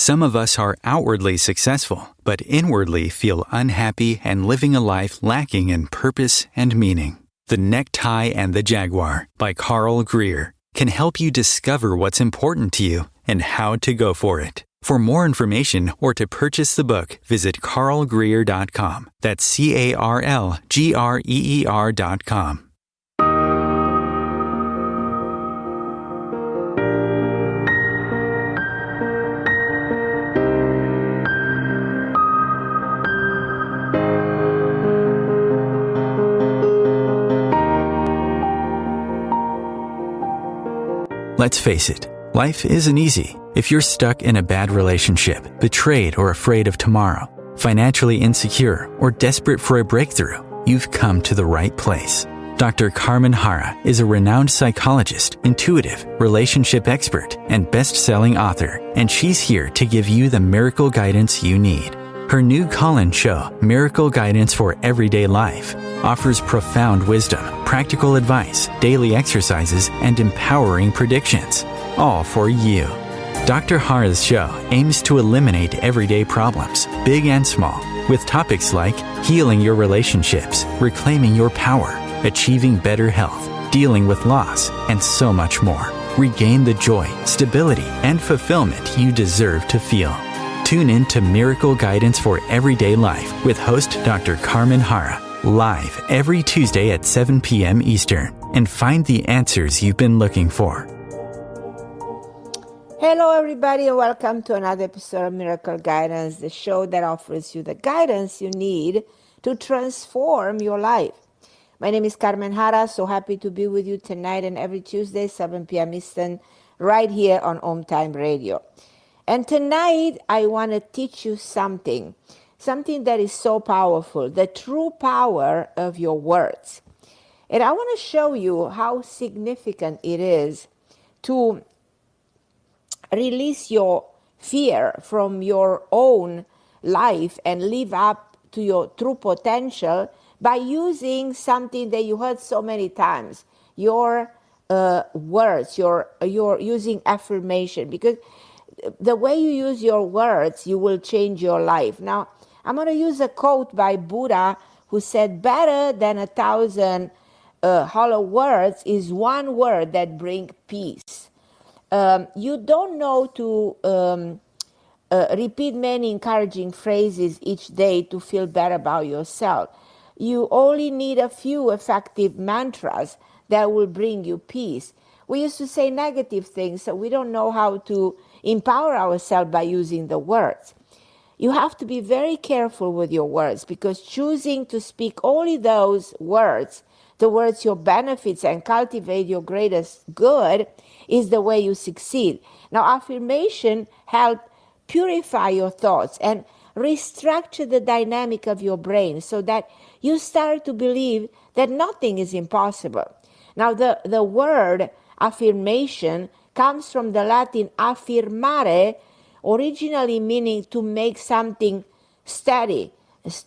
Some of us are outwardly successful, but inwardly feel unhappy and living a life lacking in purpose and meaning. The Necktie and the Jaguar by Carl Greer can help you discover what's important to you and how to go for it. For more information or to purchase the book, visit carlgreer.com. That's CarlGreer.com. Let's face it, life isn't easy. If you're stuck in a bad relationship, betrayed or afraid of tomorrow, financially insecure, or desperate for a breakthrough, you've come to the right place. Dr. Carmen Hara is a renowned psychologist, intuitive, relationship expert, and best-selling author, and she's here to give you the miracle guidance you need. Her new call-in show, Miracle Guidance for Everyday Life, offers profound wisdom, practical advice, daily exercises, and empowering predictions, all for you. Dr. Hara's show aims to eliminate everyday problems, big and small, with topics like healing your relationships, reclaiming your power, achieving better health, dealing with loss, and so much more. Regain the joy, stability, and fulfillment you deserve to feel. Tune in to Miracle Guidance for Everyday Life with host Dr. Carmen Hara, live every Tuesday at 7 p.m. Eastern, and find the answers you've been looking for. Hello, everybody, and welcome to another episode of Miracle Guidance, the show that offers you the guidance you need to transform your life. My name is Carmen Hara, so happy to be with you tonight and every Tuesday, 7 p.m. Eastern, right here on Home Time Radio. And tonight, I want to teach you something that is so powerful, the true power of your words. And I want to show you how significant it is to release your fear from your own life and live up to your true potential by using something that you heard so many times, your words, you're using affirmation, because the way you use your words, you will change your life. Now, I'm going to use a quote by Buddha who said, better than 1,000 hollow words is one word that brings peace. You don't know to repeat many encouraging phrases each day to feel better about yourself. You only need a few effective mantras that will bring you peace. We used to say negative things, so we don't know how to empower ourselves by using the words. You have to be very careful with your words, because choosing to speak only those words, the words your benefits and cultivate your greatest good, is the way you succeed. Now, affirmation help purify your thoughts and restructure the dynamic of your brain so that you start to believe that nothing is impossible. Now, the word affirmation comes from the Latin affirmare, originally meaning to make something steady,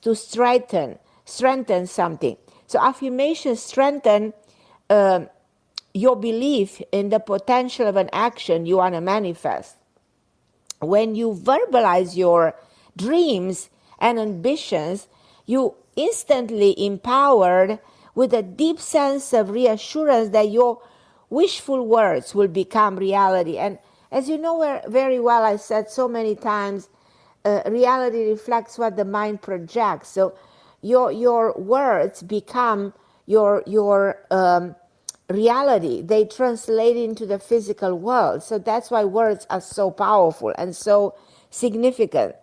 to strengthen something. So affirmation strengthen your belief in the potential of an action you want to manifest. When you verbalize your dreams and ambitions, you instantly empowered with a deep sense of reassurance that your wishful words will become reality. And as you know very well, I said so many times, reality reflects what the mind projects. So your words become your reality. They translate into the physical world. So that's why words are so powerful and so significant.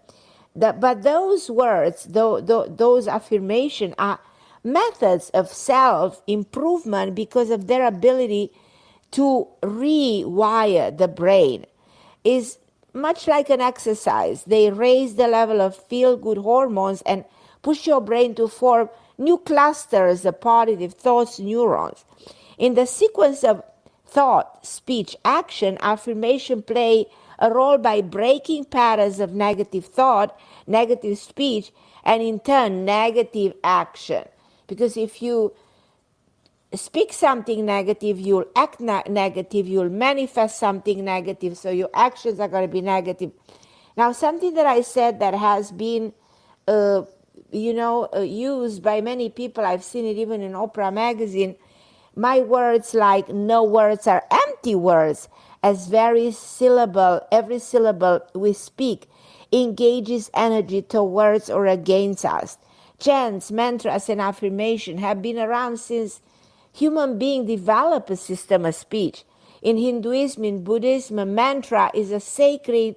But those words, those affirmations are methods of self-improvement because of their ability to rewire the brain. Is much like an exercise. They raise the level of feel-good hormones and push your brain to form new clusters of positive thoughts neurons. In the sequence of thought, speech, action, affirmation play a role by breaking patterns of negative thought, negative speech, and in turn, negative action. Because if you speak something negative, you'll act negative, you'll manifest something negative, so your actions are going to be negative. Now, something that I said that has been, used by many people, I've seen it even in Oprah magazine, my words like no words are empty words, as every syllable we speak engages energy towards or against us. Chants, mantras, and affirmation have been around since human beings developed a system of speech. In Hinduism, in Buddhism, a mantra is a sacred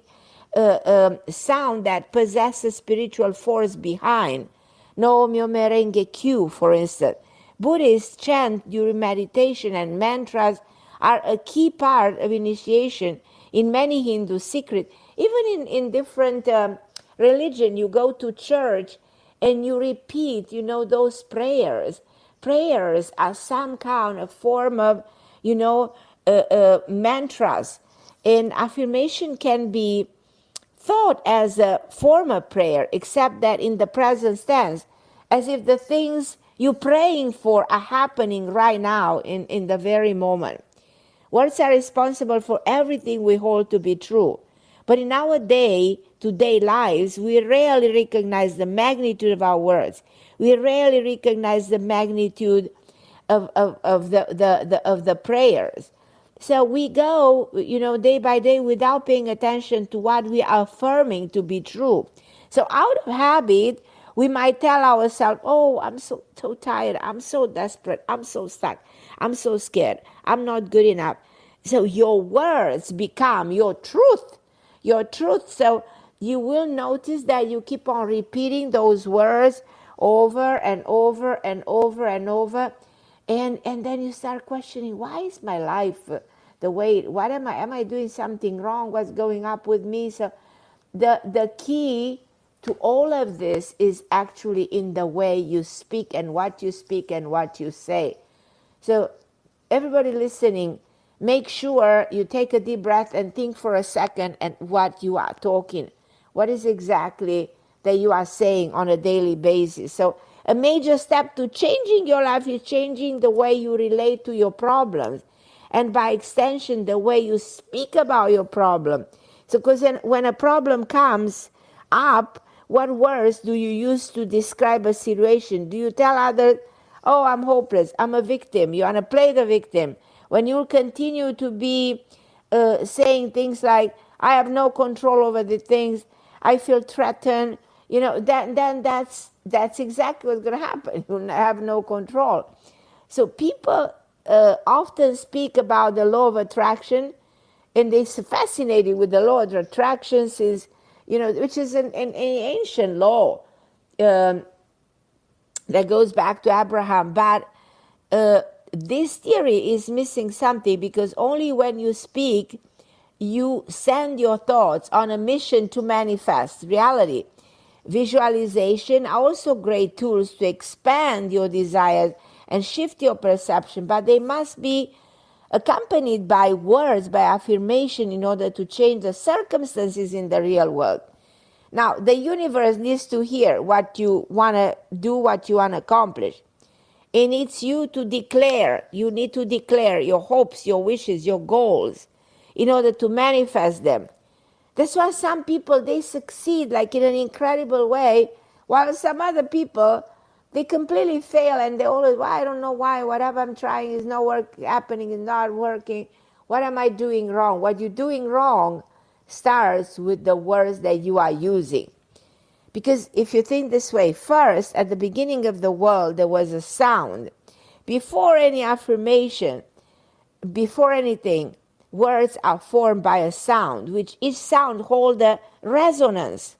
sound that possesses spiritual force behind. No myo merengue Q, for instance. Buddhists chant during meditation, and mantras are a key part of initiation in many Hindu secrets. Even in different religion, you go to church and you repeat, those prayers. Prayers are some kind of form of, mantras. And affirmation can be thought as a form of prayer, except that in the present tense, as if the things you're praying for are happening right now in the very moment. Words are responsible for everything we hold to be true. But in our day-to-day lives, we rarely recognize the magnitude of our words. We rarely recognize the magnitude of the prayers. So we go, day by day without paying attention to what we are affirming to be true. So out of habit, we might tell ourselves, oh, I'm so tired. I'm so desperate. I'm so stuck. I'm so scared. I'm not good enough. So your words become your truth. Your truth. So you will notice that you keep on repeating those words over and over and over and over. And then you start questioning, why is my life the way, what am I doing something wrong? What's going up with me? So the key to all of this is actually in the way you speak and what you speak and what you say. So everybody listening, make sure you take a deep breath and think for a second at what you are talking. What is exactly that you are saying on a daily basis? So a major step to changing your life is changing the way you relate to your problems. And by extension, the way you speak about your problem. So because when a problem comes up, what words do you use to describe a situation? Do you tell others, oh, I'm hopeless, I'm a victim? You want to play the victim. When you continue to be saying things like, I have no control over the things, I feel threatened, then that's exactly what's going to happen. You have no control. So people often speak about the law of attraction, and they're fascinated with the law of attraction since, which is an ancient law that goes back to Abraham. But this theory is missing something, because only when you speak, you send your thoughts on a mission to manifest reality. Visualization are also great tools to expand your desires and shift your perception, but they must be accompanied by words, by affirmation, in order to change the circumstances in the real world. Now, the universe needs to hear what you want to do, what you want to accomplish. It needs you to declare. You need to declare your hopes, your wishes, your goals in order to manifest them. That's why some people, they succeed like in an incredible way, while some other people, they completely fail, and they always, well, I don't know why, whatever I'm trying is not happening, is not working. What am I doing wrong? What you're doing wrong starts with the words that you are using. Because if you think this way, first, at the beginning of the world, there was a sound. Before any affirmation, before anything, words are formed by a sound, which each sound holds a resonance.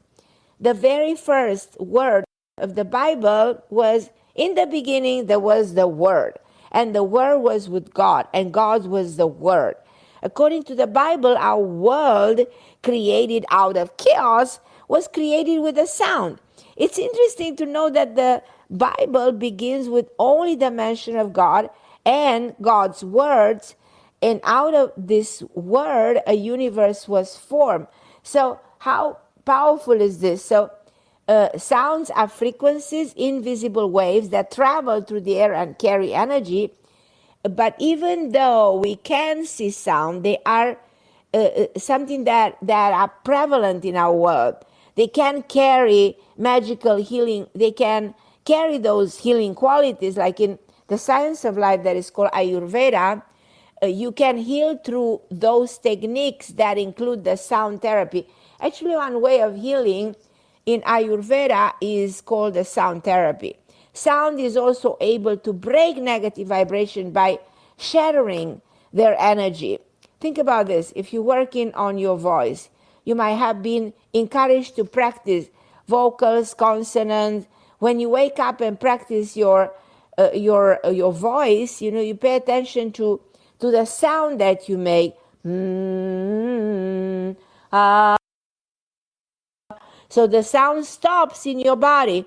The very first word of the Bible was, in the beginning there was the Word, and the Word was with God, and God was the Word. According to the Bible, our world, created out of chaos, was created with a sound. It's interesting to know that the Bible begins with only the mention of God and God's words, and out of this word, a universe was formed. So how powerful is this? So sounds are frequencies, invisible waves that travel through the air and carry energy. But even though we can see sound, they are something that are prevalent in our world. They can carry magical healing. They can carry those healing qualities, like in the science of life that is called Ayurveda. You can heal through those techniques that include the sound therapy. Actually, one way of healing in Ayurveda is called the sound therapy. Sound is also able to break negative vibration by shattering their energy. Think about this. If you're working on your voice, you might have been encouraged to practice vocals, consonants. When you wake up and practice your voice, you pay attention to the sound that you make. So the sound stops in your body.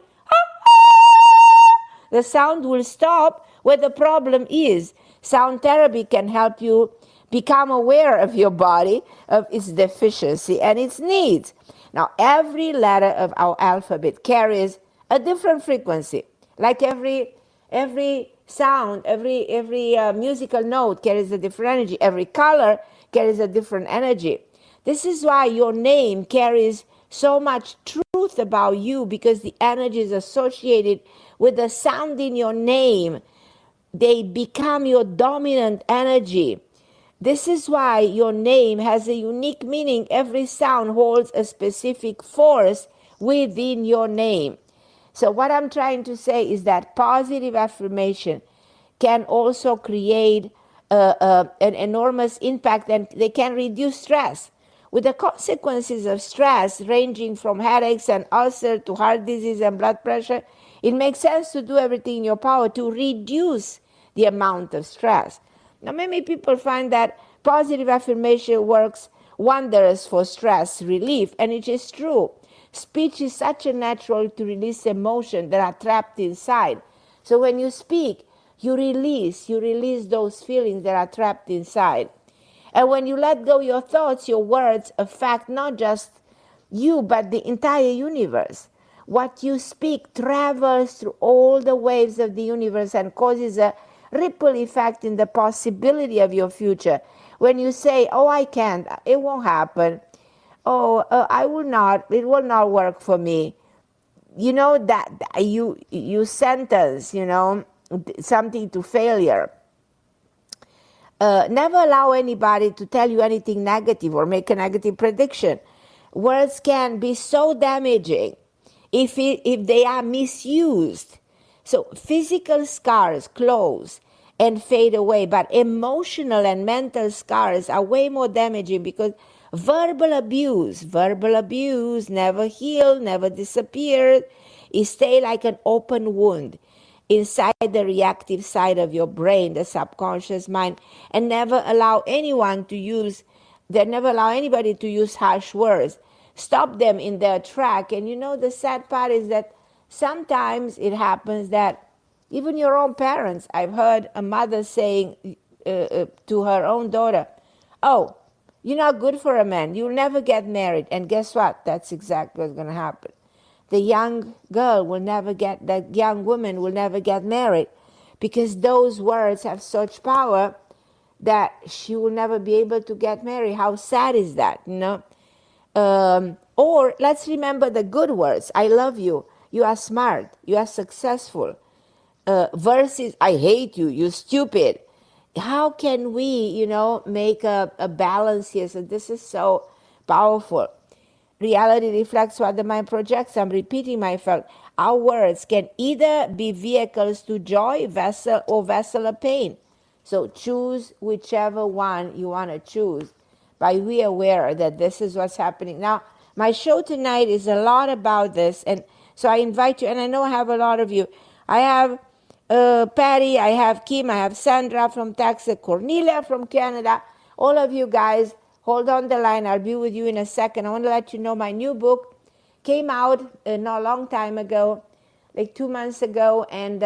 The sound will stop where the problem is. Sound therapy can help you become aware of your body, of its deficiency and its needs. Now, every letter of our alphabet carries a different frequency. Like every sound, every musical note carries a different energy. Every color carries a different energy. This is why your name carries so much truth about you, because the energy is associated with the sound in your name. They become your dominant energy. This is why your name has a unique meaning. Every sound holds a specific force within your name. So what I'm trying to say is that positive affirmation can also create an enormous impact, and they can reduce stress. With the consequences of stress ranging from headaches and ulcer to heart disease and blood pressure, it makes sense to do everything in your power to reduce the amount of stress. Now, many people find that positive affirmation works wonders for stress relief, and it is true. Speech is such a natural to release emotion that are trapped inside. So when you speak, you release those feelings that are trapped inside. And when you let go your thoughts, your words affect not just you, but the entire universe. What you speak travels through all the waves of the universe and causes a ripple effect in the possibility of your future. When you say, oh, I can't, it won't happen. Oh, I will not, it will not work for me. That you sentence, something to failure. Never allow anybody to tell you anything negative or make a negative prediction. Words can be so damaging if they are misused. So physical scars close and fade away, but emotional and mental scars are way more damaging, because verbal abuse never heals, never disappears. It stays like an open wound inside the reactive side of your brain, the subconscious mind, and never allow anybody to use harsh words. Stop them in their track. And the sad part is that sometimes it happens that even your own parents, I've heard a mother saying to her own daughter, oh, you're not good for a man, you'll never get married. And guess what? That's exactly what's going to happen. The young woman will never get married, because those words have such power that she will never be able to get married. How sad is that, Or let's remember the good words. I love you. You are smart. You are successful. Versus I hate you. You're stupid. How can we, make a balance here? So this is so powerful. Reality reflects what the mind projects. I'm repeating myself. Our words can either be vehicles to joy, vessel of pain. So choose whichever one you want to choose, by be aware that this is what's happening. Now, my show tonight is a lot about this, and so I invite you, and I know I have a lot of you. I have Patty, I have Kim, I have Sandra from Texas, Cornelia from Canada. All of you guys, hold on the line. I'll be with you in a second. I want to let you know my new book came out not a long time ago, like 2 months ago, and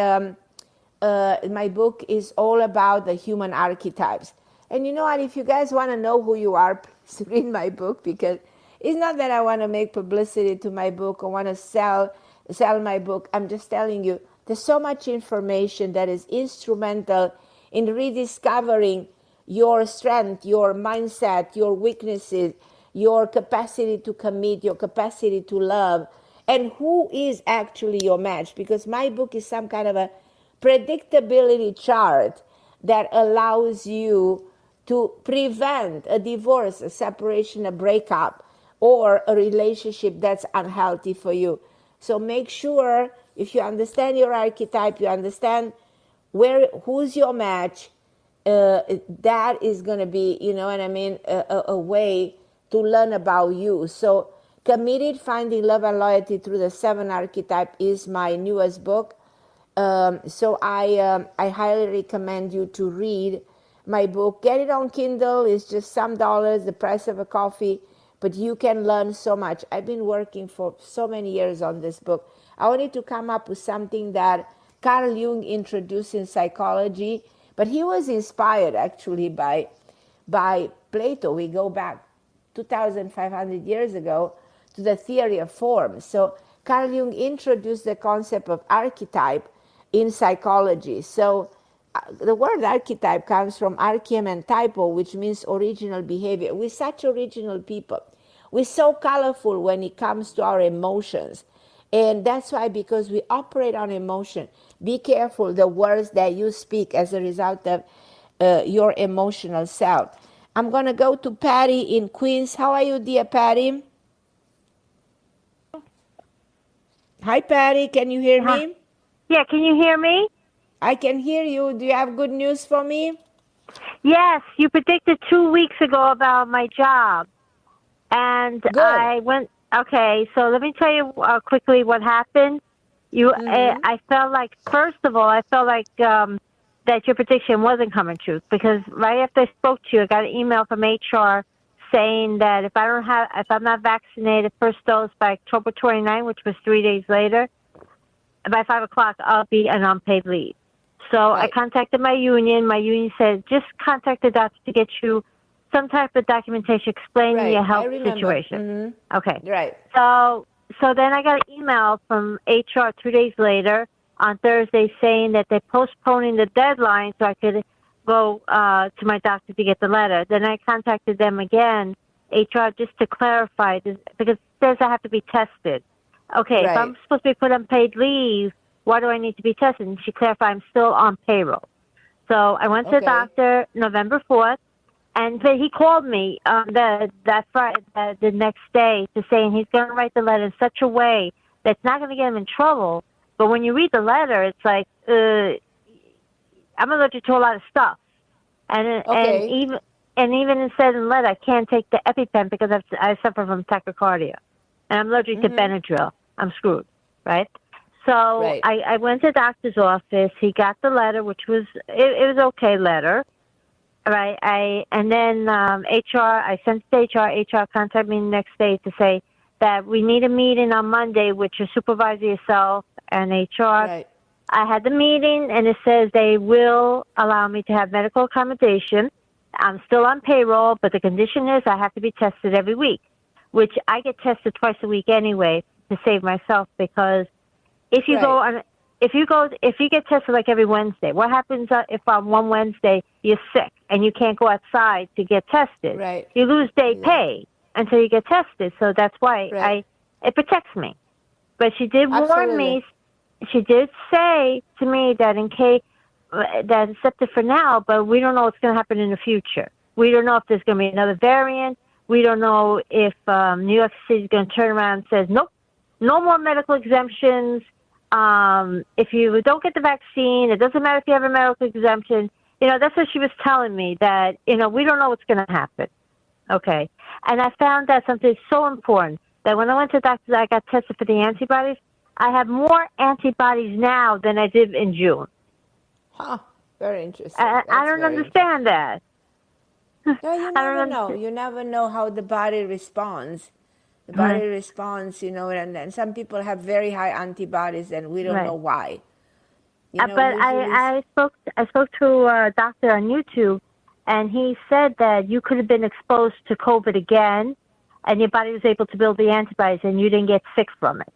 my book is all about the human archetypes. And you know what? If you guys want to know who you are, please read my book, because it's not that I want to make publicity to my book or want to sell my book. I'm just telling you, there's so much information that is instrumental in rediscovering your strength, your mindset, your weaknesses, your capacity to commit, your capacity to love, and who is actually your match. Because my book is some kind of a predictability chart that allows you to prevent a divorce, a separation, a breakup, or a relationship that's unhealthy for you. So make sure if you understand your archetype, you understand who's your match, that is going to be, you know what I mean, a way to learn about you. So Committed: Finding Love and Loyalty Through the Seven Archetype is my newest book. So I highly recommend you to read my book. Get it on Kindle. It's just some dollars, the price of a coffee, but you can learn so much. I've been working for so many years on this book. I wanted to come up with something that Carl Jung introduced in psychology, but he was inspired actually by Plato. We go back 2,500 years ago to the theory of form. So Carl Jung introduced the concept of archetype in psychology. So the word archetype comes from archeum and typo, which means original behavior. We're such original people. We're so colorful when it comes to our emotions. And that's why, because we operate on emotion, be careful the words that you speak as a result of your emotional self. I'm going to go to Patty in Queens. How are you, dear Patty? Hi, Patty. Can you hear me? Yeah, can you hear me? I can hear you. Do you have good news for me? Yes, you predicted 2 weeks ago about my job. And Good. I went, okay, so let me tell you quickly what happened. I felt like, first of all, I felt like that your prediction wasn't coming true, because right after I spoke to you, I got an email from HR saying that if I'm not vaccinated first dose by October 29, which was 3 days later, by 5 o'clock, I'll be on unpaid leave. So I contacted my union. My union said, just contact the doctor to get you some type of documentation explaining your health situation. Okay. Right. So then I got an email from HR 2 days later on Thursday saying that they're postponing the deadline so I could go to my doctor to get the letter. Then I contacted them again, HR, just to clarify this, because it says I have to be tested. Okay, if I'm supposed to be put on paid leave, why do I need to be tested? And she clarified I'm still on payroll. So I went to the doctor November 4th, and he called me that Friday, the next day, to saying he's going to write the letter in such a way that's not going to get him in trouble. But when you read the letter, it's like, I'm allergic to a lot of stuff. And even it said in the letter, I can't take the EpiPen because I suffer from tachycardia. And I'm allergic to Benadryl. I'm screwed, right? So I went to the doctor's office. He got the letter, which was it was okay letter, right? And then HR, I sent it to HR. HR contacted me the next day to say that we need a meeting on Monday with your supervisor, yourself, and HR. Right. I had the meeting, and it says they will allow me to have medical accommodation. I'm still on payroll, but the condition is I have to be tested every week, which I get tested twice a week anyway to save myself, because if you if you get tested like every Wednesday, what happens if on one Wednesday you're sick and you can't go outside to get tested? Right. You lose day pay until you get tested. So that's why it protects me. But she did warn me. She did say to me that in case that it's accepted for now, but we don't know what's going to happen in the future. We don't know if there's going to be another variant. We don't know if New York City is going to turn around and says, nope, no more medical exemptions. If you don't get the vaccine, it doesn't matter if you have a medical exemption. You know, that's what she was telling me, that, you know, we don't know what's going to happen. Okay. And I found that something so important, that when I went to the doctor, I got tested for the antibodies. I have more antibodies now than I did in June. Huh. Very interesting. I don't understand that. No, you never know. You never know how the body responds. The body responds, you know, and then some people have very high antibodies, and we don't know why. You know, but I spoke to a doctor on YouTube, and he said that you could have been exposed to COVID again, and your body was able to build the antibodies, and you didn't get sick from it.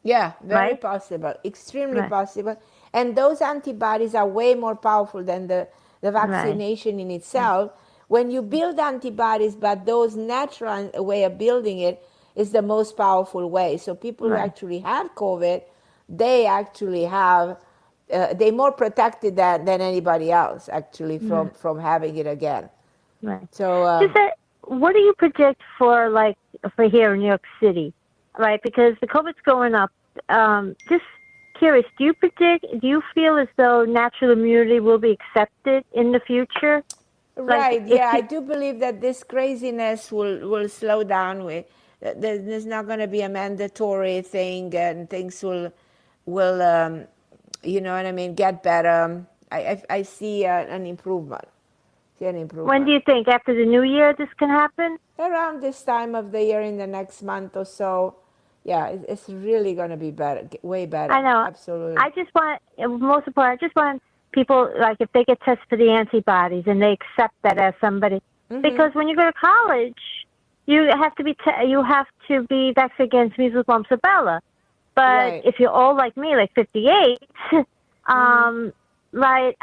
Yeah, very possible, extremely possible. And those antibodies are way more powerful than the the Right. vaccination in itself. When you build antibodies, but those natural way of building it is the most powerful way. So people who Right. actually have COVID, they actually have, they're more protected than anybody else actually Right. from having it again. Right. So Just what do you predict for for here in New York City, right? Because the COVID's going up. Just curious, do you feel as though natural immunity will be accepted in the future? Like right, if yeah, I you, do believe that this craziness will slow down. There's not going to be a mandatory thing, and things will you know what I mean, get better. I see an improvement. See an when do improvement you think after the new year this can happen? around this time of the year, in the next month or so. Yeah, it's really going to be better, way I better. know. Absolutely. I just want, most important, I just want people, like, if they get tested for the antibodies and they accept that as somebody, because when you go to college, you have to be vaccinated against measles, mumps, rubella. But Right. if you're old like me, like 58, right, my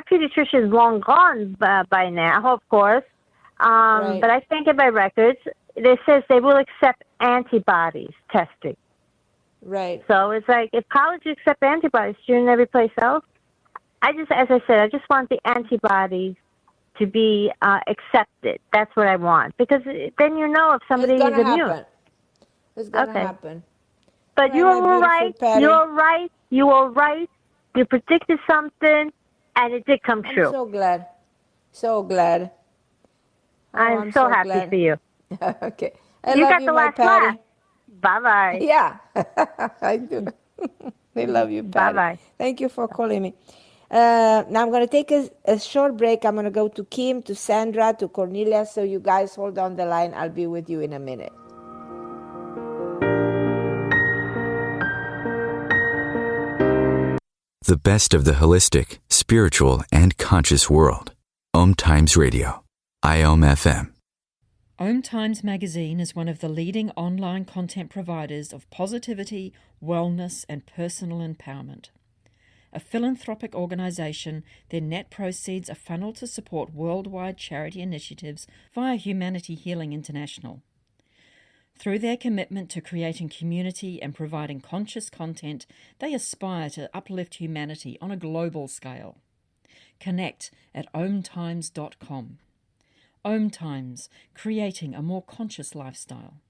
pediatrician is long gone by now, of course. Right. But I think in my records, it says they will accept antibodies testing. Right. So it's like if college accept antibodies, shouldn't every place else? As I said, I just want the antibodies to be accepted. That's what I want, because then you know if somebody It's is gonna immune. happen. It's gonna Okay. happen. But Right, you my were beautiful right. Patty. You were right. You were right. You predicted something, and it did come I'm true. so glad. So glad. Oh, I'm so happy glad. for you. Okay. I You love got you, the my last laugh. Patty. Bye-bye. Yeah, I do. I love you, Patty. Bye-bye. Thank you for calling me. Now I'm going to take a short break. I'm going to go to Kim, to Sandra, to Cornelia. So you guys hold on the line. I'll be with you in a minute. The best of the holistic, spiritual, and conscious world. Om Times Radio. IOM FM. Om Times Magazine is one of the leading online content providers of positivity, wellness, and personal empowerment. A philanthropic organisation, their net proceeds are funneled to support worldwide charity initiatives via Humanity Healing International. Through their commitment to creating community and providing conscious content, they aspire to uplift humanity on a global scale. Connect at omtimes.com. Om Times, creating a more conscious lifestyle.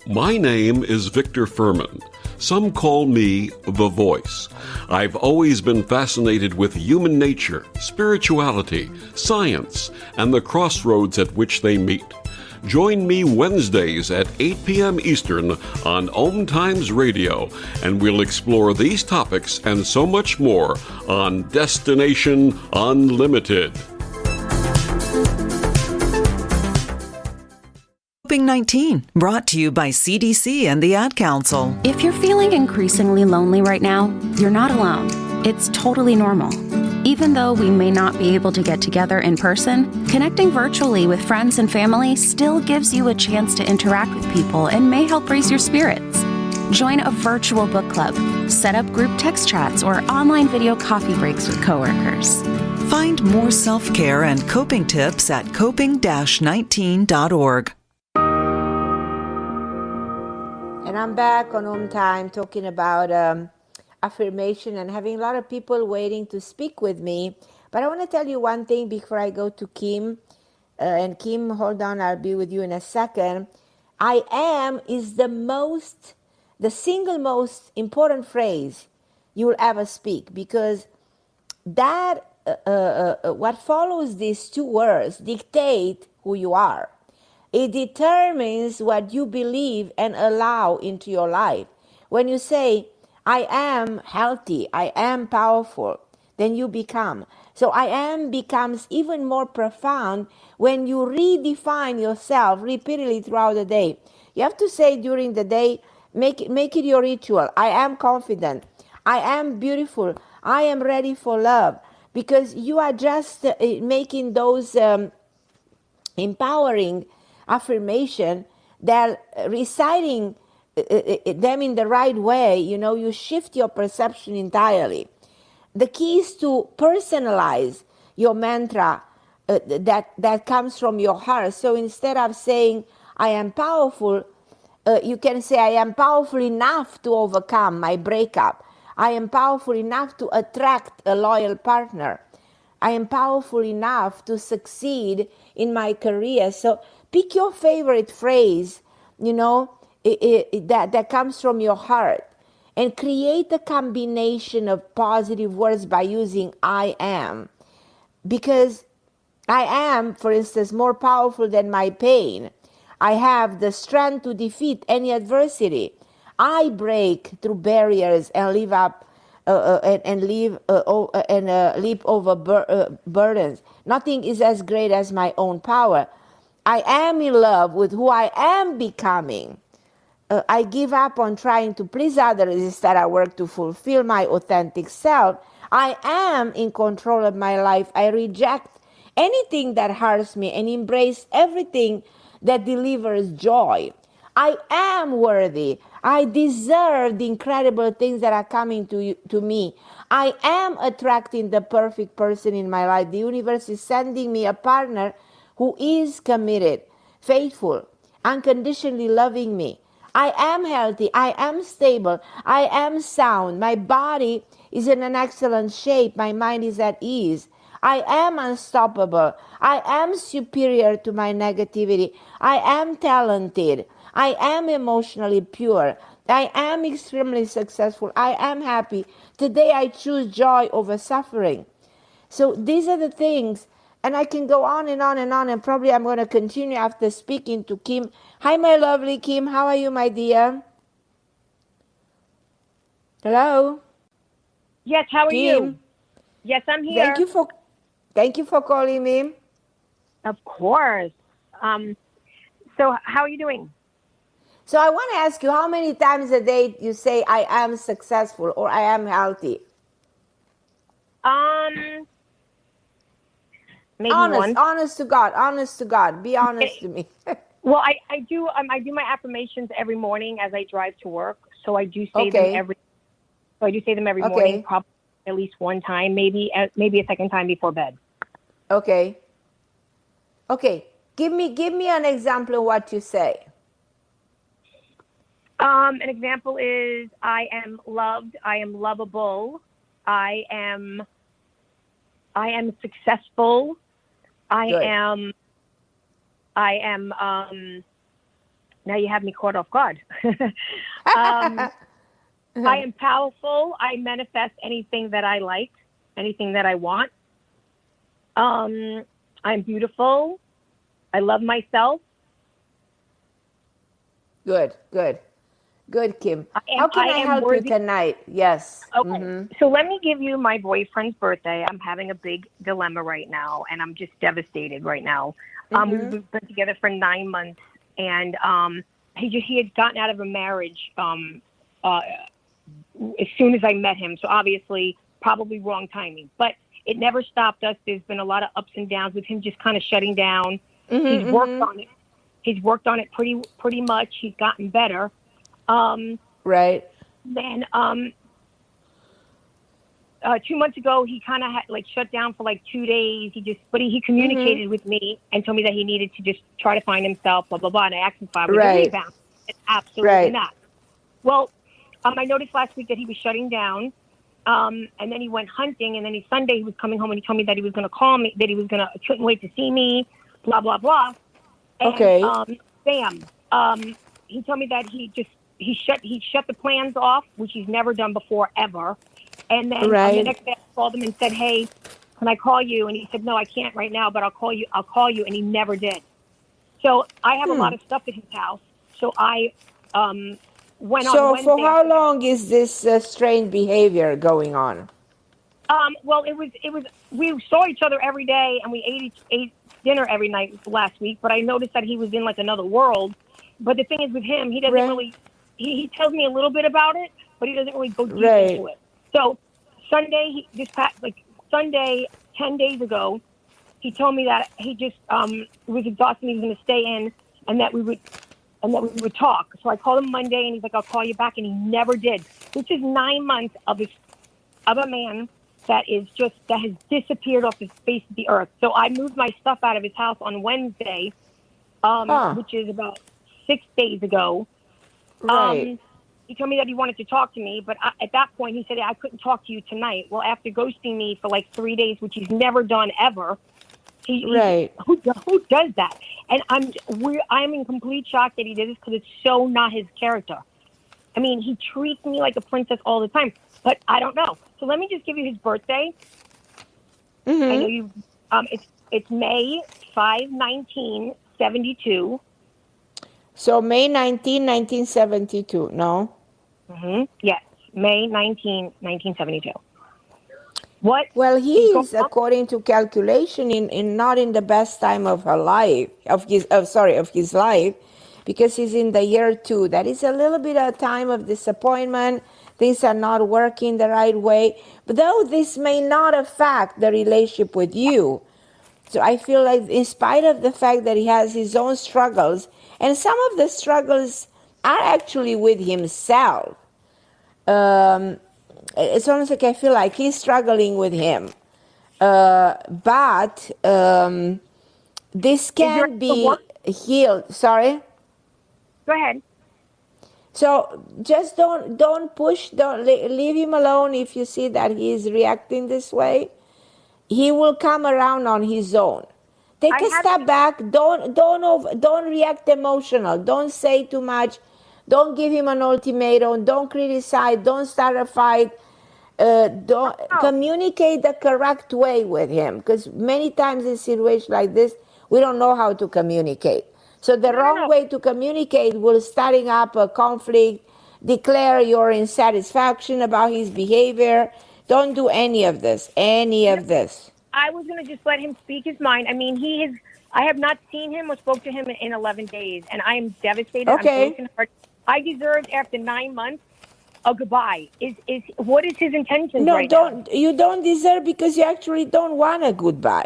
My name is Victor Furman. Some call me The Voice. I've always been fascinated with human nature, spirituality, science, and the crossroads at which they meet. Join me Wednesdays at 8 p.m. Eastern on Om Times Radio, and we'll explore these topics and so much more on Destination Unlimited. COVID-19, brought to you by CDC and the Ad Council. If you're feeling increasingly lonely right now, you're not alone. It's totally normal. Even though we may not be able to get together in person, connecting virtually with friends and family still gives you a chance to interact with people and may help raise your spirits. Join a virtual book club, set up group text chats, or online video coffee breaks with coworkers. Find more self-care and coping tips at coping-19.org. And I'm back on Home Time talking about affirmation and having a lot of people waiting to speak with me. But I want to tell you one thing before I go to Kim. And Kim, hold on, I'll be with you in a second. I am is the single most important phrase you will ever speak, because that what follows these two words dictate who you are. It determines what you believe and allow into your life. When you say, I am healthy, I am powerful, then you become. So I am becomes even more profound when you redefine yourself repeatedly throughout the day. You have to say during the day, make it your ritual. I am confident. I am beautiful. I am ready for love. Because you are just making those empowering affirmation that reciting them in the right way, you shift your perception entirely. the key is to personalize your mantra that comes from your heart. So instead of saying, I am powerful, you can say, I am powerful enough to overcome my breakup. I am powerful enough to attract a loyal partner. I am powerful enough to succeed in my career. So pick your favorite phrase, that comes from your heart, and create a combination of positive words by using I am. Because I am, for instance, more powerful than my pain. I have the strength to defeat any adversity. I break through barriers and leap over burdens. Nothing is as great as my own power. I am in love with who I am becoming. I give up on trying to please others. Instead, I work to fulfill my authentic self. I am in control of my life. I reject anything that hurts me and embrace everything that delivers joy. I am worthy. I deserve the incredible things that are coming to me. I am attracting the perfect person in my life. The universe is sending me a partner who is committed, faithful, unconditionally loving me. I am healthy. I am stable. I am sound. My body is in an excellent shape. My mind is at ease. I am unstoppable. I am superior to my negativity. I am talented. I am emotionally pure. I am extremely successful. I am happy. Today I choose joy over suffering. So these are the things, and I can go on and on and on, and probably I'm going to continue after speaking to Kim. Hi, my lovely Kim. How are you, my dear? Hello? Yes, how are Kim? you? Yes, I'm here. Thank you for calling me. Of course. So how are you doing? So I want to ask you, how many times a day you say I am successful or I am healthy? Maybe once. Honest to God. Be honest to me. Well, I do my affirmations every morning as I drive to work. So I do say them every. So I do say them every morning, probably at least one time, maybe a second time before bed. Okay. Give me an example of what you say. An example is I am loved. I am lovable. I am successful. I am. Now you have me caught off guard. I am powerful. I manifest anything that I like, anything that I want. I'm beautiful. I love myself. Good, Kim. How can I help you tonight? Yes. Okay. Mm-hmm. So let me give you my boyfriend's birthday. I'm having a big dilemma right now, and I'm just devastated right now. We've been together for 9 months, and he had gotten out of a marriage as soon as I met him. So obviously, probably wrong timing. But it never stopped us. There's been a lot of ups and downs with him just kind of shutting down. He's worked on it. He's worked on it pretty much. He's gotten better. Right. Then 2 months ago, he kind of had shut down for 2 days. He communicated with me and told me that he needed to just try to find himself, blah, blah, blah. And I asked him if I was a rebound. Absolutely not. Well, I noticed last week that he was shutting down. And then he went hunting, and then Sunday he was coming home and he told me that he was going to call me, that he couldn't wait to see me, blah, blah, blah. And, bam. He told me that he shut the plans off, which he's never done before, ever. And then the next day I called him and said, hey, can I call you? And he said, no, I can't right now, but I'll call you. And he never did. So I have a lot of stuff at his house. So I went on Wednesday. So for how long is this strange behavior going on? Well, we saw each other every day, and we ate dinner every night last week, but I noticed that he was in another world. But the thing is with him, he doesn't really, he tells me a little bit about it, but he doesn't really go deep into it. So Sunday, Sunday, 10 days ago, he told me that he just was exhausted. He was going to stay in, and that we would talk. So I called him Monday, and he's like, "I'll call you back," and he never did. Which is 9 months of a man that has disappeared off the face of the earth. So I moved my stuff out of his house on Wednesday, which is about 6 days ago. Right. He told me that he wanted to talk to me, but at that point he said, I couldn't talk to you tonight. Well, after ghosting me for like 3 days, which he's never done ever, who does that? And I'm in complete shock that he did this because it's so not his character. I mean, he treats me like a princess all the time, but I don't know. So let me just give you his birthday. Mm-hmm. I know you. It's May 5, 1972. So May 19, 1972, no? Mm-hmm. Yes, May 19, 1972. What? Well, he is, according to calculation, in not in the best time of her life, of his life, because he's in the year 2. That is a little bit of time of disappointment. Things are not working the right way. But though this may not affect the relationship with you, so I feel like in spite of the fact that he has his own struggles, and some of the struggles are actually with himself. It's almost like I feel like he's struggling with him. But this can be healed. Sorry? Go ahead. So just don't push, don't leave him alone if you see that he is reacting this way. He will come around on his own. Take a step back. Don't react emotional. Don't say too much. Don't give him an ultimatum. Don't criticize. Don't start a fight. Don't communicate the correct way with him, because many times in situations like this, we don't know how to communicate. So the wrong way to communicate will starting up a conflict, declare your insatisfaction about his behavior. Don't do any of this. I was going to just let him speak his mind. I mean, I have not seen him or spoke to him in 11 days, and I am devastated. Okay. I'm broken hearted. I deserved, after 9 months, a goodbye. What is his intention right now? You don't deserve, because you actually don't want a goodbye.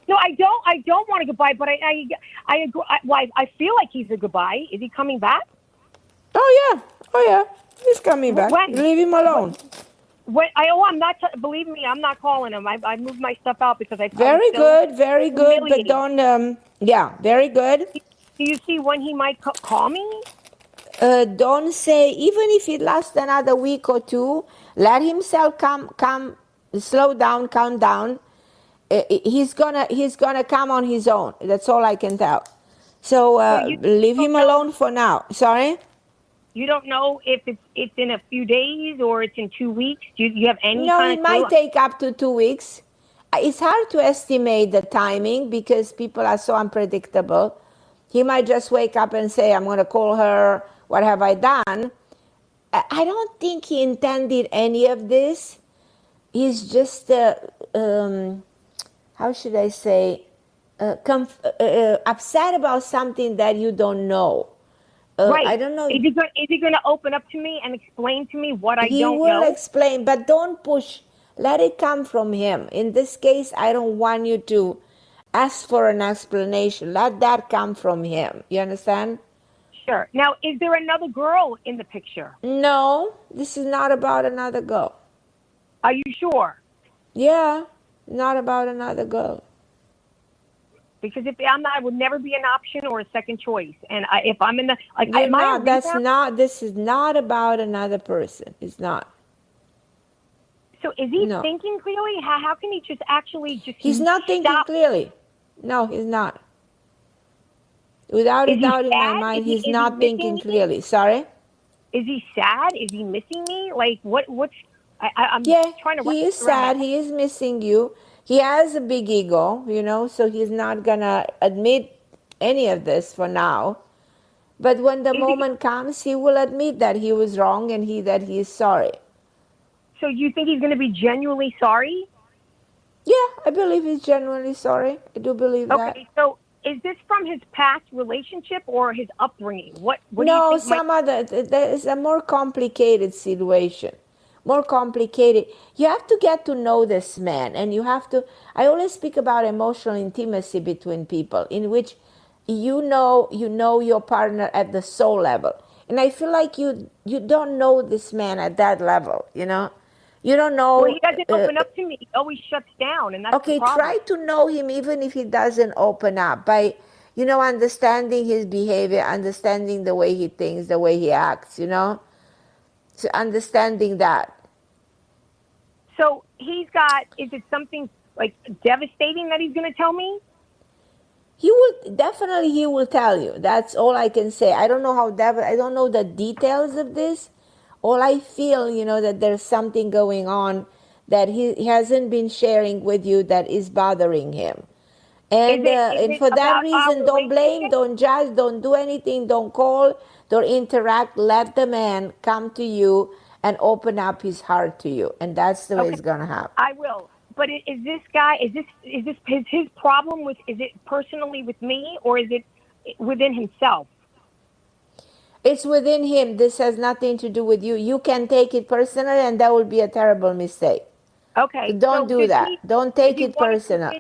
No, I don't want a goodbye, but I agree. I feel like he's a goodbye. Is he coming back? Oh yeah, he's coming back. When? Leave him alone. I'm not. Believe me, I'm not calling him. I moved my stuff out because I. Very good. But don't. Yeah, very good. Do you see when he might call me? Don't say, even if it lasts another week or two, let himself come, slow down, calm down. He's gonna come on his own. That's all I can tell. So leave him alone for now. Sorry? You don't know if it's in a few days or it's in 2 weeks? Do you have any No, kind it of might take up to 2 weeks. It's hard to estimate the timing because people are so unpredictable. He might just wake up and say, I'm going to call her. What have I done? I don't think he intended any of this. He's just, how should I say, upset about something that you don't know. Right. I don't know. Is he going to open up to me and explain to me what I don't know? He will explain, but don't push. Let it come from him. In this case, I don't want you to ask for an explanation. Let that come from him. You understand? Sure. Now, is there another girl in the picture? No, this is not about another girl. Are you sure? Yeah, not about another girl. Because if I'm not, I would never be an option or a second choice. And if I'm in the This is not about another person. It's not. So is he thinking clearly? How can he just actually He's not thinking clearly. No, he's not. Without a doubt in my mind, he's not thinking clearly. Sorry? Is he sad? Is he missing me? Like, what's... I'm trying to... he is sad. He is missing you. He has a big ego, so he's not going to admit any of this for now. But when the moment comes, he will admit that he was wrong and that he is sorry. So you think he's going to be genuinely sorry? Yeah, I believe he's genuinely sorry. I do believe that. Okay, so is this from his past relationship or his upbringing? What do no, you think there is a more complicated situation. More complicated. You have to get to know this man, and you have to... I always speak about emotional intimacy between people, in which you know your partner at the soul level. And I feel like you don't know this man at that level, You don't know. Well, he doesn't open up to me. He always shuts down, and that's okay, the problem. try to know him even if he doesn't open up by, understanding his behavior, understanding the way he thinks, the way he acts, So understanding that. So is it something like devastating that he's going to tell me? He will tell you. That's all I can say. I don't know I don't know the details of this. All I feel, that there's something going on that he hasn't been sharing with you that is bothering him. And, and for that reason, don't blame, don't judge, don't do anything, don't call, don't interact. Let the man come to you and open up his heart to you. And that's the way it's going to happen. I will. But is this guy, is his problem is it personally with me, or is it within himself? It's within him. This has nothing to do with you. You can take it personally, and that would be a terrible mistake. Okay. So don't do that. Don't take it personal.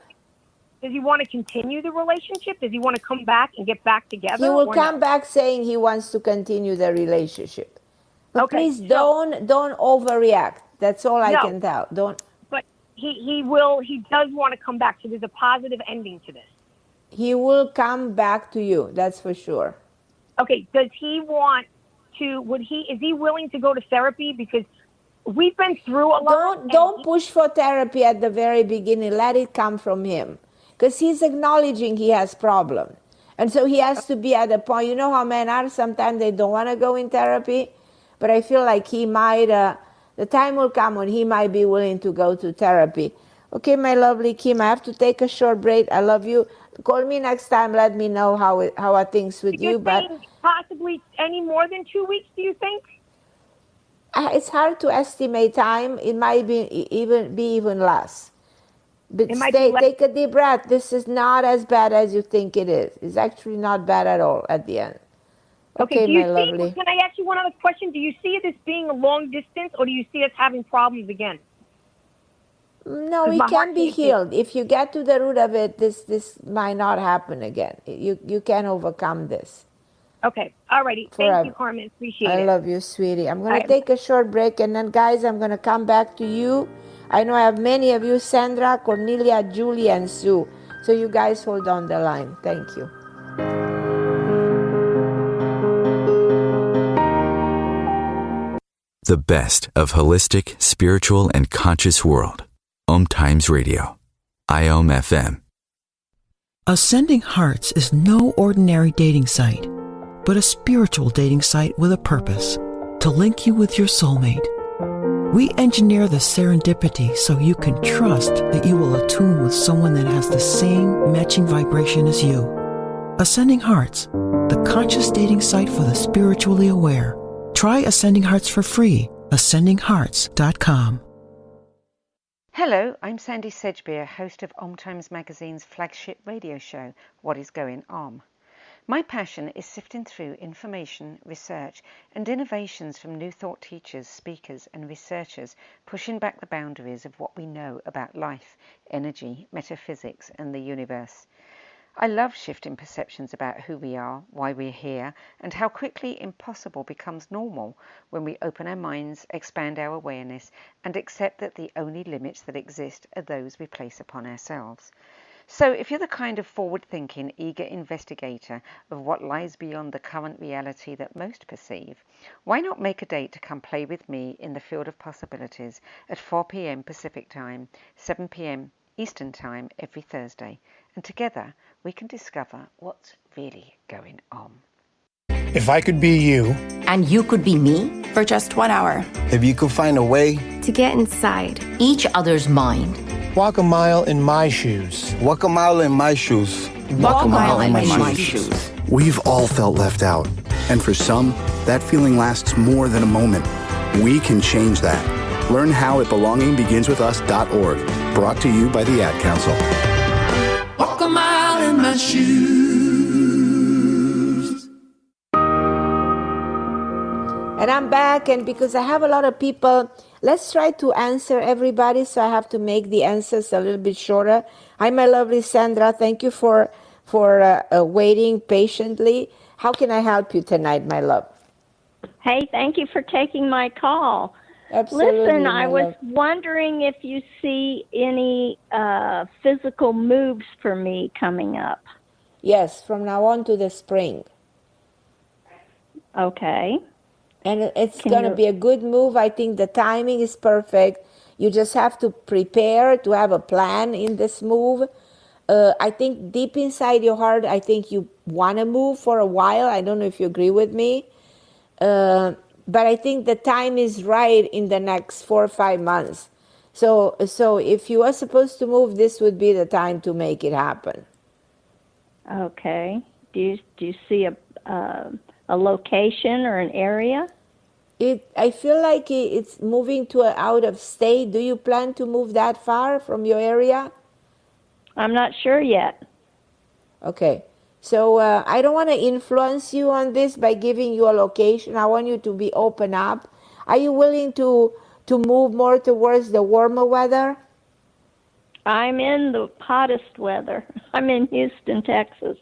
Does he want to continue the relationship? Does he want to come back and get back together? He will come back saying he wants to continue the relationship. But please don't overreact. That's all I can tell. Don't. But he does want to come back. So there's a positive ending to this. He will come back to you. That's for sure. Okay. Does he want to? Is he willing to go to therapy? Because we've been through a lot. Don't push for therapy at the very beginning. Let it come from him. Because he's acknowledging he has problems. And so he has to be at a point. You know how men are? Sometimes they don't want to go in therapy. But I feel like he might, the time will come when he might be willing to go to therapy. Okay, my lovely Kim, I have to take a short break. I love you. Call me next time. Let me know how are things with you. But possibly any more than 2 weeks, do you think? It's hard to estimate time. It might be even less. But take a deep breath. This is not as bad as you think it is. It's actually not bad at all at the end. Okay, my lovely. Can I ask you one other question? Do you see this being a long distance, or do you see us having problems again? No, it can be healed. If you get to the root of it, this might not happen again. You can overcome this. Okay. All righty. Thank you, Carmen. Appreciate it. I love you, sweetie. I'm going to take a short break, and then, guys, I'm going to come back to you. I know I have many of you, Sandra, Cornelia, Julie, and Sue. So you guys hold on the line. Thank you. The best of holistic, spiritual, and conscious world. Om Times Radio. IOM FM. Ascending Hearts is no ordinary dating site, but a spiritual dating site with a purpose, to link you with your soulmate. We engineer the serendipity so you can trust that you will attune with someone that has the same matching vibration as you. Ascending Hearts, the conscious dating site for the spiritually aware. Try Ascending Hearts for free. AscendingHearts.com. Hello, I'm Sandy Sedgbeer, host of Om Times Magazine's flagship radio show, What is Going On? My passion is sifting through information, research, and innovations from new thought teachers, speakers, and researchers pushing back the boundaries of what we know about life, energy, metaphysics, and the universe. I love shifting perceptions about who we are, why we're here, and how quickly impossible becomes normal when we open our minds, expand our awareness, and accept that the only limits that exist are those we place upon ourselves. So if you're the kind of forward-thinking, eager investigator of what lies beyond the current reality that most perceive, why not make a date to come play with me in the field of possibilities at 4 p.m. Pacific Time, 7 p.m. Eastern Time every Thursday, and together we can discover what's really going on. If I could be you, and you could be me, for just 1 hour, if you could find a way to get inside each other's mind. Walk a mile in my shoes. Walk a mile in my shoes. Walk a mile in my shoes. We've all felt left out. And for some, that feeling lasts more than a moment. We can change that. Learn how at belongingbeginswithus.org. Brought to you by the Ad Council. Walk a mile in my shoes. And I'm back, and because I have a lot of people, let's try to answer everybody, so I have to make the answers a little bit shorter. Hi, my lovely Sandra. Thank you for waiting patiently. How can I help you tonight, my love? Hey, thank you for taking my call. Absolutely, Listen, I my was love. wondering if you see any physical moves for me coming up. Yes, from now on to the spring. Okay. And it's Can going to you? be a good move. I think the timing is perfect. You just have to prepare to have a plan in this move. I think deep inside your heart, I think you want to move for a while. I don't know if you agree with me. But I think the time is right in the next 4 or 5 months. So if you are supposed to move, this would be the time to make it happen. Okay. Do you see a location or an area? I feel like it's moving to out of state. Do you plan to move that far from your area? I'm not sure yet. Okay. So I don't want to influence you on this by giving you a location. I want you to be open up. Are you willing to move more towards the warmer weather? I'm in the hottest weather. I'm in Houston, Texas.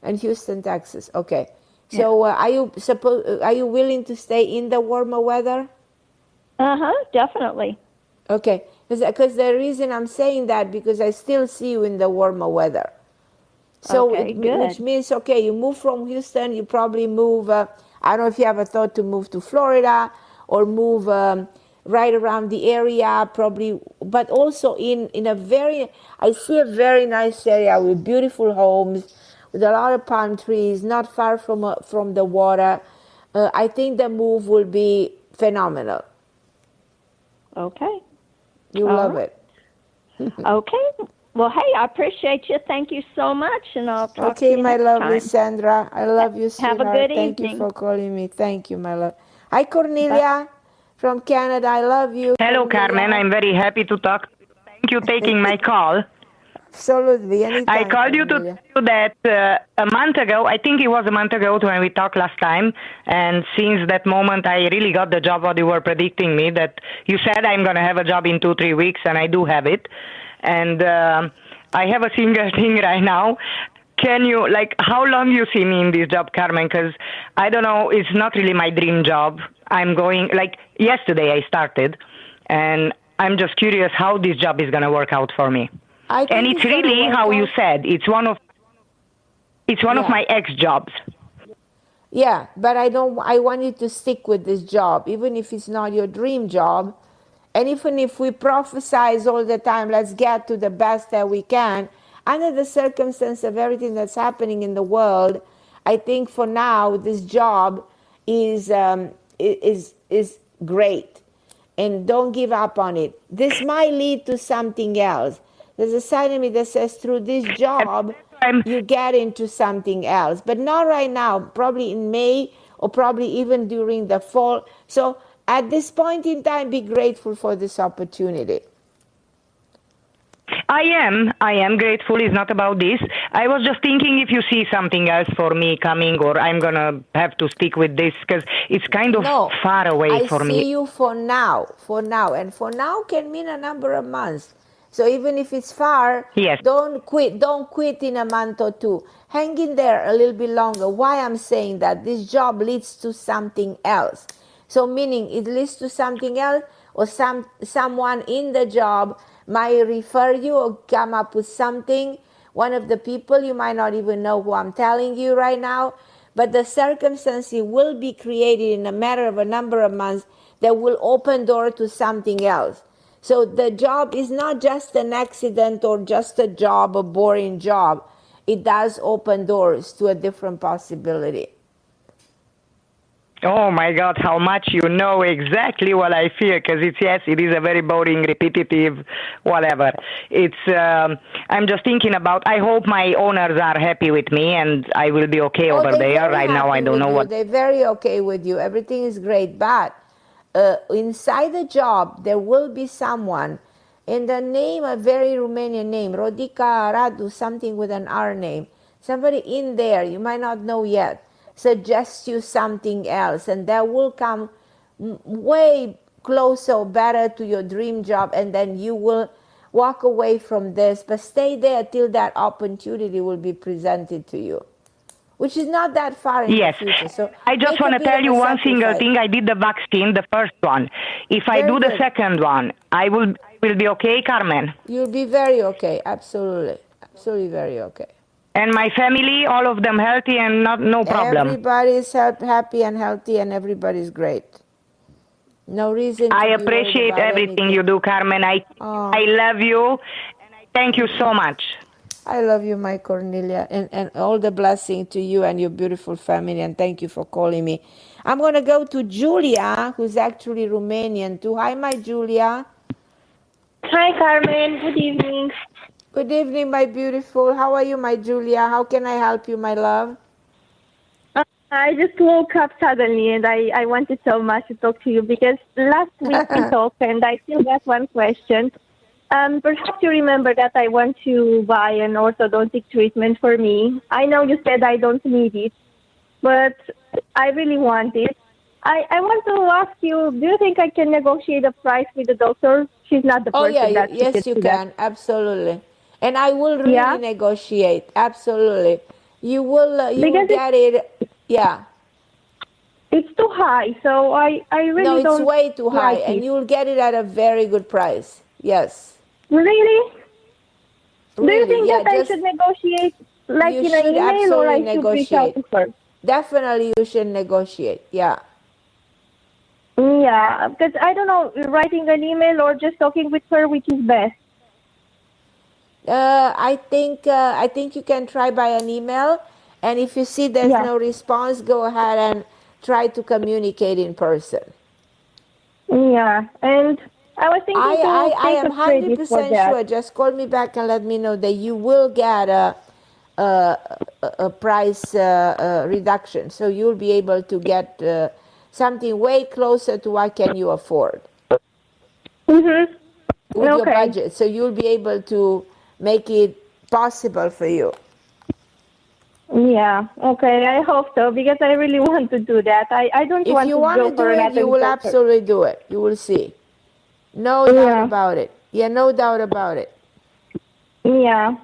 In Houston, Texas. Okay. So are you willing to stay in the warmer weather? Definitely. Okay. Because the reason I'm saying that because I still see you in the warmer weather. So okay, good. Which means, okay, you move from Houston, you probably move, I don't know if you ever thought to move to Florida or move right around the area, probably, but also in a very, I see a very nice area with beautiful homes, with a lot of palm trees, not far from the water. I think the move will be phenomenal. Okay. You love it. Okay. Well, hey, I appreciate you. Thank you so much, and I'll talk to you my next lovely time. Sandra. I love you, sweetheart. Have a good Thank evening. you for calling me. Thank you, my love. Hi, Cornelia from Canada. I love you. Hello, Cornelia. Carmen. I'm very happy to talk. Thank you for taking my call. Absolutely. Anytime, I called you to tell you that a month ago, I think it was a month ago when we talked last time, and since that moment, I really got the job what you were predicting me, that you said I'm going to have a job in 2-3 weeks, and I do have it. And I have a single thing right now. Can you, how long you see me in this job, Carmen? Because I don't know, it's not really my dream job. I'm going, yesterday I started, and I'm just curious how this job is going to work out for me. And it's really how you said, it's one of my ex-jobs. Yeah, but I want you to stick with this job, even if it's not your dream job. And even if we prophesize all the time, let's get to the best that we can, under the circumstance of everything that's happening in the world, I think for now this job is great, and don't give up on it. This might lead to something else. There's a side of me that says through this job you get into something else, but not right now. Probably in May or probably even during the fall. So at this point in time, be grateful for this opportunity. I am grateful. It's not about this. I was just thinking if you see something else for me coming, or I'm going to have to stick with this because it's kind of far away for me. I see you for now. And for now can mean a number of months. So even if it's far, don't quit in a month or two. Hang in there a little bit longer. Why I'm saying that? This job leads to something else. So meaning it leads to something else, or someone in the job might refer you or come up with something. One of the people, you might not even know who I'm telling you right now, but the circumstances will be created in a matter of a number of months that will open door to something else. So the job is not just an accident or just a job, a boring job. It does open doors to a different possibility. Oh my God, how much you know exactly what I feel, because it is a very boring, repetitive, whatever. I'm just thinking about, I hope my owners are happy with me and I will be okay over there. Right now, I don't know what. They're very okay with you. Everything is great. But inside the job, there will be someone in the name, a very Romanian name, Rodica Radu, something with an R name. Somebody in there, you might not know yet, suggest you something else, and that will come way closer, better to your dream job, and then you will walk away from this, but stay there till that opportunity will be presented to you. which is not that far in the future. So I just want to tell you one single thing. I did the vaccine, the first one. If I do the second one, I will be okay, Carmen? You'll be very okay. Absolutely. Absolutely very okay. And my family, all of them healthy and no problem? Everybody's happy and healthy and everybody's great. No reason to I be worried appreciate about everything anything. you do, Carmen. I love you, and I thank you so much. I love you, my Cornelia, and all the blessing to you and your beautiful family, and thank you for calling me. I'm going to go to Julia, who's actually Romanian too. Hi, my Julia. Hi, Carmen. Good evening. Good evening, my beautiful. How are you, my Julia? How can I help you, my love? I just woke up suddenly and I wanted so much to talk to you because last week we talked and I still got one question. Perhaps you remember that I want to buy an orthodontic treatment for me. I know you said I don't need it, but I really want it. I want to ask you, do you think I can negotiate a price with the doctor? She's not the person that yes, you can. Absolutely. And I will really negotiate. Absolutely. You will get it. Yeah. It's too high, so I really don't. No, it's way too high, like and it. you will get it at a very good price. Yes. Really? Do you think yeah, that I should negotiate like in an email or I should reach out to her? Definitely you should negotiate. Yeah. Yeah, because I don't know, writing an email or just talking with her, which is best. I think you can try by an email, and if you see there's no response, go ahead and try to communicate in person. Yeah, and I was thinking I am 100% sure. Just call me back and let me know that you will get a price reduction, so you'll be able to get something way closer to what can you afford. Mm-hmm. With your budget, so you'll be able to make it possible for you. Yeah, okay, I hope so, because I really want to do that. I don't want to go for another it, you will absolutely do it. You will see. No doubt about it. Yeah, no doubt about it. Yeah,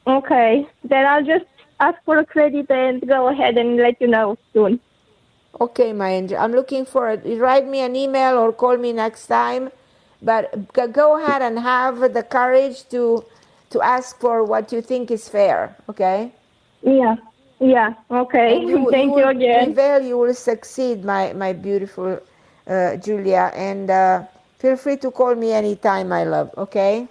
okay. Then I'll just ask for a credit and go ahead and let you know soon. Okay, my angel. I'm looking for it. Write me an email or call me next time. But go ahead and have the courage to ask for what you think is fair, okay? Yeah, okay. Thank you again. Prevail, you will succeed, my beautiful Julia. And feel free to call me anytime, my love, okay?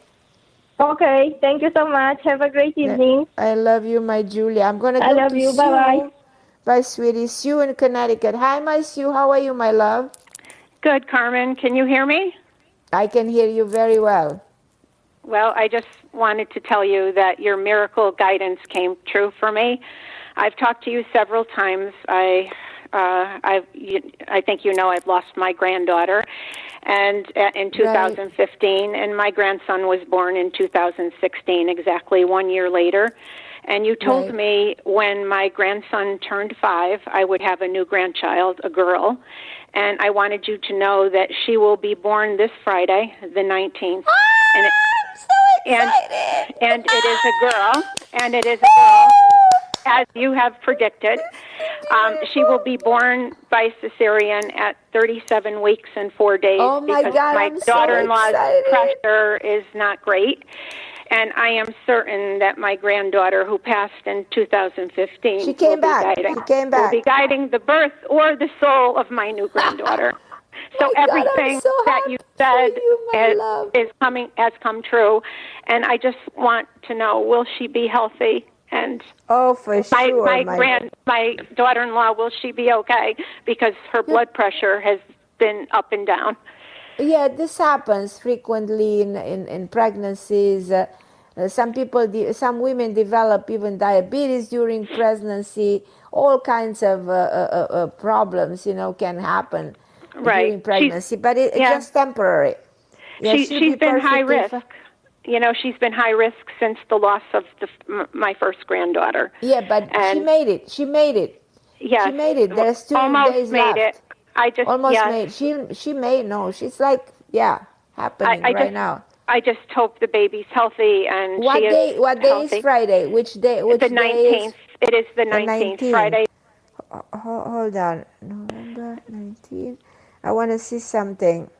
Okay, thank you so much. Have a great evening. I love you, my Julia. I'm going to go I love to you. Sue. Bye-bye. Bye, sweetie. Sue in Connecticut. Hi, my Sue. How are you, my love? Good, Carmen. Can you hear me? I can hear you very well. Well, I just wanted to tell you that your miracle guidance came true for me. I've talked to you several times. I think you know I've lost my granddaughter, and in 2015, and my grandson was born in 2016, exactly 1 year later. And you told me when my grandson turned 5, I would have a new grandchild, a girl. And I wanted you to know that she will be born this Friday, the 19th. I'm so excited! And it is a girl. And it is a girl, as you have predicted. She will be born by cesarean at 37 weeks and 4 days. Oh my because God, my I'm so daughter-in-law's excited. pressure is not great. And I am certain that my granddaughter, who passed in 2015, She came back will be guiding the birth or the soul of my new granddaughter. So everything that you said has come true, and I just want to know: will she be healthy? And for sure, my daughter-in-law, will she be okay? Because her blood pressure has been up and down. Yeah, this happens frequently in pregnancies. Some women develop even diabetes during pregnancy. All kinds of problems, can happen during pregnancy, but it's just temporary. Yeah, she's been high risk. She's been high risk since the loss of my first granddaughter. Yeah, but she made it. Yes, she made it. There's 2 days left. It. I just made. She made. No, she's like happening right now. I just hope the baby's healthy and what she day? is What day healthy. is Friday? Which day? Which the day 19th. It is the 19th, Friday. Hold on. November 19th. I want to see something.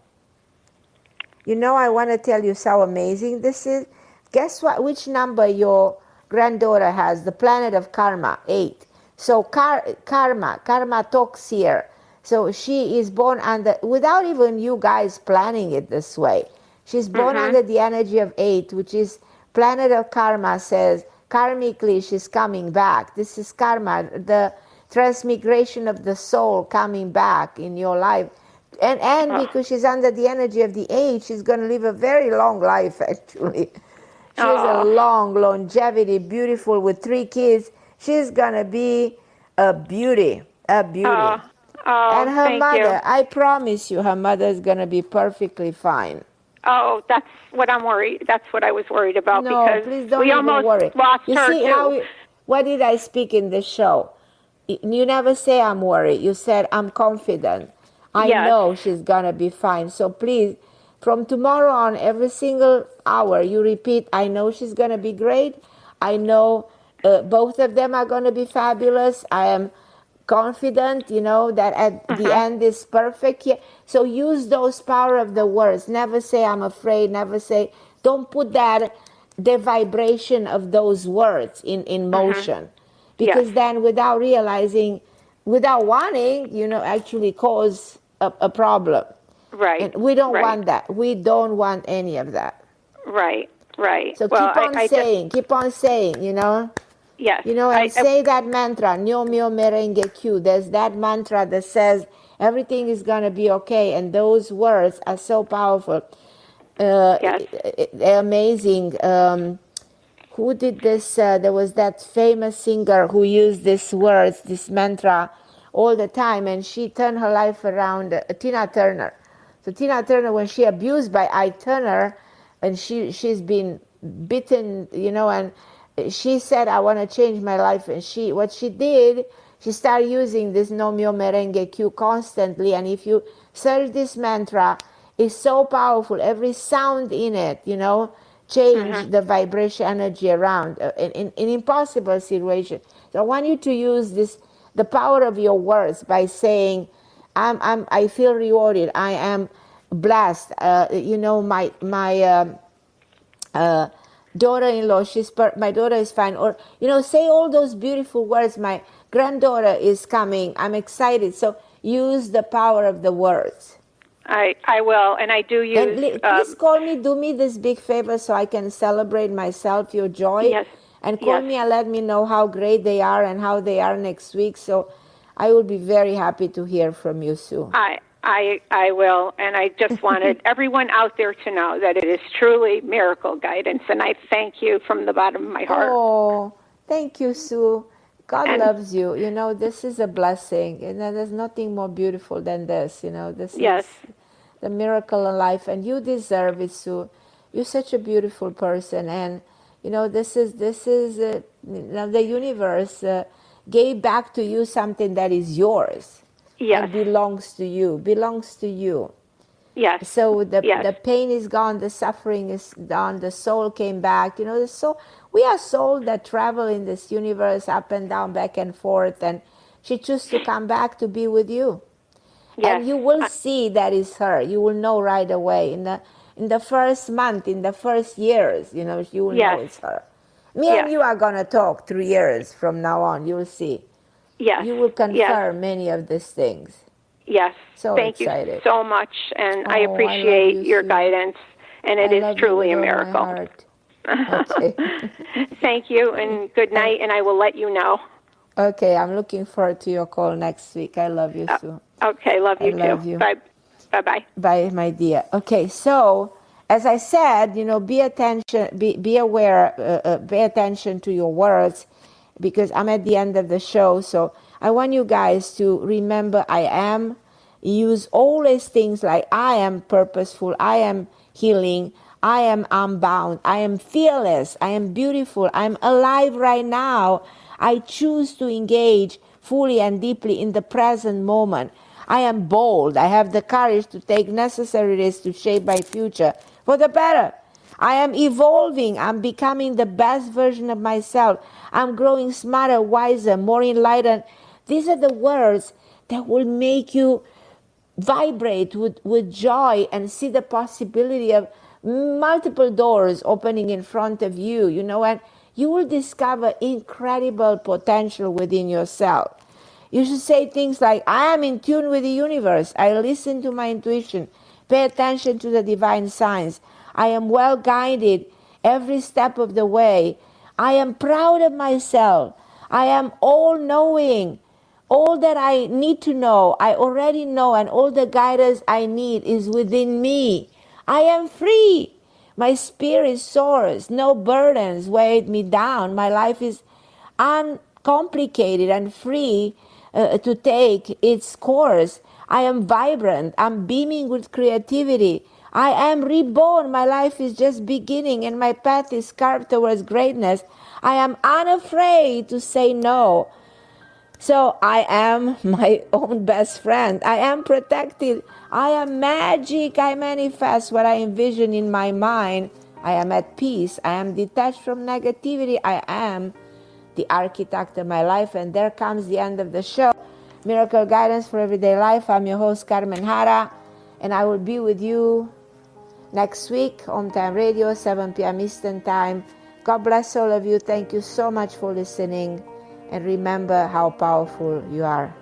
I want to tell you how amazing this is. Guess what? Which number your granddaughter has? The planet of karma, 8. So karma talks here. So she is born without even you guys planning it this way. She's born under the energy of 8, which is planet of karma, says karmically she's coming back. This is karma, the transmigration of the soul coming back in your life. And because she's under the energy of the 8, she's going to live a very long life, actually. She has a long longevity, beautiful, with 3 kids. She's going to be a beauty, and her mother, I promise you, her mother is going to be perfectly fine. Oh, that's what I'm worried. That's what I was worried about, because please don't we even almost worry. lost You her see too. what did I speak in the show? You never say I'm worried. You said I'm confident. I know she's going to be fine. So please, from tomorrow on, every single hour, you repeat, I know she's going to be great. I know both of them are going to be fabulous. I am confident, that at the end is perfect. So use those power of the words. Never say I'm afraid. Never say, don't put the vibration of those words in motion. Because then without realizing, without wanting, actually cause a problem. Right. And we don't want that. We don't want any of that. Right. So well, keep on saying, Yes. And say that mantra, Nyo Myo Merenge Q. There's that mantra that says everything is going to be okay. And those words are so powerful. They're amazing. Who did this? There was that famous singer who used these words, this mantra, all the time, and she turned her life around. Tina Turner. So Tina Turner, when she abused by Ike Turner, and she's been bitten, and she said, I want to change my life. And what she did, she started using this No Myo Merengue Q constantly. And if you search this mantra, it's so powerful. Every sound in it, change the vibration energy around in impossible situation. So I want you to use the power of your words by saying, I feel rewarded. I am blessed. My daughter-in-law, my daughter is fine. Or, say all those beautiful words. My granddaughter is coming. I'm excited. So use the power of the words. I will, and I do use. And please do me this big favor so I can celebrate myself, your joy. Yes. And call me and let me know how great they are and how they are next week. So I will be very happy to hear from you, Sue. I will, and I just wanted everyone out there to know that it is truly miracle guidance, and I thank you from the bottom of my heart. Oh, thank you, Sue. God loves you. This is a blessing, and there's nothing more beautiful than this. This is the miracle in life, and you deserve it, Sue. You're such a beautiful person, and this is the universe gave back to you something that is yours. Yes. And belongs to you. Yes. So the pain is gone, the suffering is gone, the soul came back. We are souls that travel in this universe up and down, back and forth, and she chose to come back to be with you. Yes. And you will see that is her. You will know right away. In the first month, in the first years, you will know it's her. Me and you are gonna talk 3 years from now on. You will see. Yes. You will confirm many of these things. Yes. So Thank excited. you so much, and I appreciate your guidance, and it is truly a miracle. Okay. Thank you, and good night, and I will let you know. Okay, I'm looking forward to your call next week. I love you, Sue. Okay, love you too. Love you. Bye. Bye-bye. Bye, my dear. Okay, so as I said, be aware, pay attention to your words, because I'm at the end of the show. So I want you guys to remember I am. Use always things like I am purposeful, I am healing, I am unbound, I am fearless, I am beautiful, I'm alive right now. I choose to engage fully and deeply in the present moment. I am bold. I have the courage to take necessary risks to shape my future for the better. I am evolving. I'm becoming the best version of myself. I'm growing smarter, wiser, more enlightened. These are the words that will make you vibrate with joy and see the possibility of multiple doors opening in front of you. You know what? You will discover incredible potential within yourself. You should say things like, I am in tune with the universe. I listen to my intuition. Pay attention to the divine signs. I am well guided every step of the way. I am proud of myself. I am all-knowing. All that I need to know, I already know, and all the guidance I need is within me. I am free. My spirit soars. No burdens weighed me down. My life is uncomplicated and free to take its course. I am vibrant. I'm beaming with creativity. I am reborn. My life is just beginning and my path is carved towards greatness. I am unafraid to say no. So I am my own best friend. I am protected. I am magic. I manifest what I envision in my mind. I am at peace. I am detached from negativity. I am the architect of my life. And there comes the end of the show. Miracle Guidance for Everyday Life. I'm your host, Carmen Jara. And I will be with you next week, Home Time Radio, 7 p.m. Eastern Time. God bless all of you. Thank you so much for listening. And remember how powerful you are.